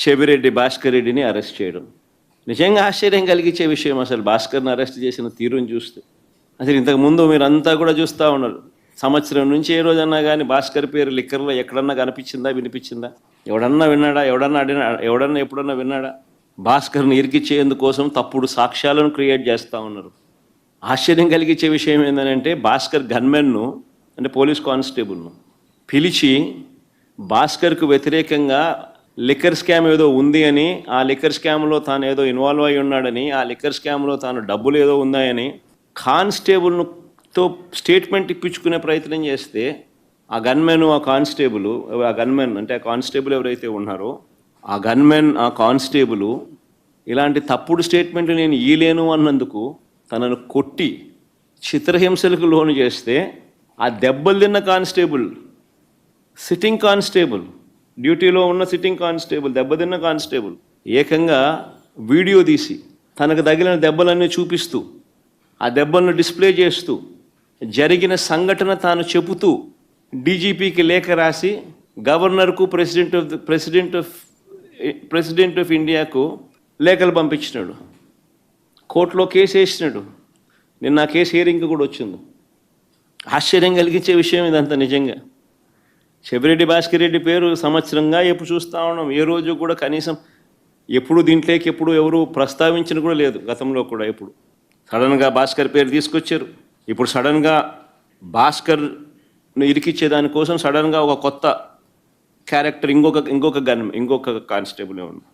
చెవిరెడ్డి భాస్కర్ రెడ్డిని అరెస్ట్ చేయడం నిజంగా ఆశ్చర్యం కలిగించే విషయం. అసలు భాస్కర్ని అరెస్ట్ చేసిన తీరుని చూస్తే అసలు ఇంతకుముందు మీరంతా కూడా చూస్తూ ఉన్నారు. సంవత్సరం నుంచి ఏ రోజన్నా కానీ భాస్కర్ పేరు లిక్కర్లో ఎక్కడన్నా కనిపించిందా, వినిపించిందా? ఎవడన్నా విన్నాడా? ఎవడన్నా ఎప్పుడన్నా విన్నాడా? భాస్కర్ని ఇరికిచ్చేందుకోసం తప్పుడు సాక్ష్యాలను క్రియేట్ చేస్తూ ఉన్నారు. ఆశ్చర్యం కలిగించే విషయం ఏంటంటే భాస్కర్ గన్మెన్ను అంటే పోలీస్ కానిస్టేబుల్ను పిలిచి భాస్కర్కు వ్యతిరేకంగా లిక్కర్ స్కామ్ ఏదో ఉంది అని, ఆ లిక్కర్ స్కామ్లో తాను ఏదో ఇన్వాల్వ్ అయి ఉన్నాడని, ఆ లిక్కర్ స్కామ్లో తాను డబ్బులు ఏదో ఉన్నాయని కానిస్టేబుల్తో స్టేట్మెంట్ ఇప్పించుకునే ప్రయత్నం చేస్తే ఆ గన్మెన్, ఆ గన్మెన్ అంటే ఆ కానిస్టేబుల్ ఎవరైతే ఉన్నారో ఆ గన్మెన్, ఆ కానిస్టేబుల్ ఇలాంటి తప్పుడు స్టేట్మెంట్లు నేను ఇయ్యలేను అన్నందుకు తనను కొట్టి చిత్రహింసలకు లోను చేస్తే ఆ దెబ్బలు తిన్న కానిస్టేబుల్, సిట్టింగ్ కానిస్టేబుల్, డ్యూటీలో ఉన్న సిట్టింగ్ కానిస్టేబుల్, దెబ్బతిన్న కానిస్టేబుల్ ఏకంగా వీడియో తీసి తనకు తగిలిన దెబ్బలన్నీ చూపిస్తూ ఆ దెబ్బలను డిస్ప్లే చేస్తూ జరిగిన సంఘటన తాను చెబుతూ డీజీపీకి లేఖ రాసి గవర్నర్కు, ప్రెసిడెంట్ ఆఫ్ ఇండియాకు లేఖలు పంపించినాడు. కోర్టులో కేసు వేసినాడు. నిన్న ఆ కేసు హియరింగ్ కూడా వచ్చింది. ఆశ్చర్యం కలిగించే విషయం ఇదంతా నిజంగా. చెవిరెడ్డి భాస్కర్ రెడ్డి పేరు సంవత్సరంగా ఎప్పుడు చూస్తూ ఉన్నాం. ఏ రోజు కూడా కనీసం ఎప్పుడు దీంట్లోకి ఎప్పుడు ఎవరు ప్రస్తావించిన కూడా లేదు. గతంలో కూడా ఎప్పుడు సడన్గా భాస్కర్ పేరు తీసుకొచ్చారు. ఇప్పుడు సడన్గా భాస్కర్ను ఇరికిచ్చే దానికోసం సడన్గా ఒక కొత్త క్యారెక్టర్ ఇంకొక కానిస్టేబుల్ ఉంది.